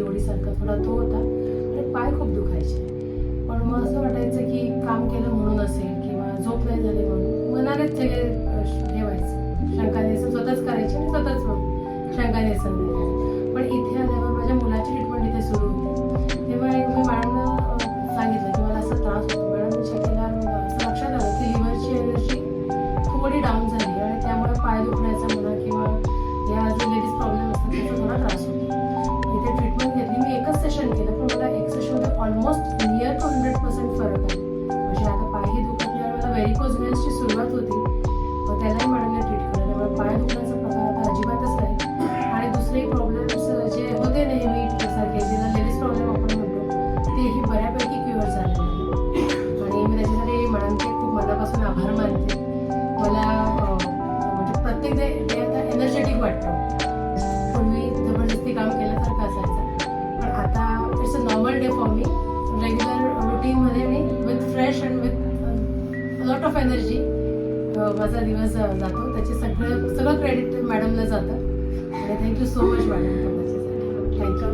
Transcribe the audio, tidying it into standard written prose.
सीओडीसारखा थोडा तो होता आणि पाय खूप दुखायचे. पण मग असं वाटायचं की काम केलं म्हणून असेल किंवा झोप नाही झाली म्हणून मनानेच सगळे हे व्हायचं, शंकानिरसन स्वतःच करायचे आणि स्वतःच शंकानिरसन द्यायचे. पण इथे आल्यावर माझ्या मुलाची ट्रीटमेंट इथे सुरू होती, तेव्हा मी मॅडमला सांगितलं की मला असा त्रास होतो. मॅडमने चेक केल्यावर असं लक्षात आलं की लिव्हरची एनर्जी थोडी डाऊन झाली आणि त्यामुळे पाय दुखण्याचा म्हणा किंवा या जे लेडीज प्रॉब्लेम असतात त्याचा थोडा त्रास होतो. इथे ट्रीटमेंट घेतली, मी एकच सेशन केलं पण मला एक सेशनमध्ये ऑलमोस्ट नियर टू 100% फरक आहे. म्हणजे आता पायही दुखत नाही. मला व्हेरिकोज व्हेन्सची सुरुवात होती, मग त्यालाही मॅडमने ट्रीट केलं, त्यामुळे पाय दुखण्याचा प्रकार आता अजिबातच नाही. आणि दुसरे प्रॉब्लेम्स जे होते नेहमी सारखे ज्याला लेडीज प्रॉब्लेम आपण म्हणतो तेही बऱ्यापैकी क्युअर झालेले आहे. आणि मी त्याच्यासाठी मॅडमचे खूप मनापासून आभार मानते. मला म्हणजे प्रत्येक डे आता एनर्जेटिक वाटतं. पूर्वी जबरदस्ती काम केल्यासारखं असायचं, पण आता it's a normal day for me. Regular रुटीनमध्ये मी with fresh and with lot of energy माझा दिवस जातो. त्याचे सगळं क्रेडिट मॅडमला जातं आणि thank you so much madam. Thank you.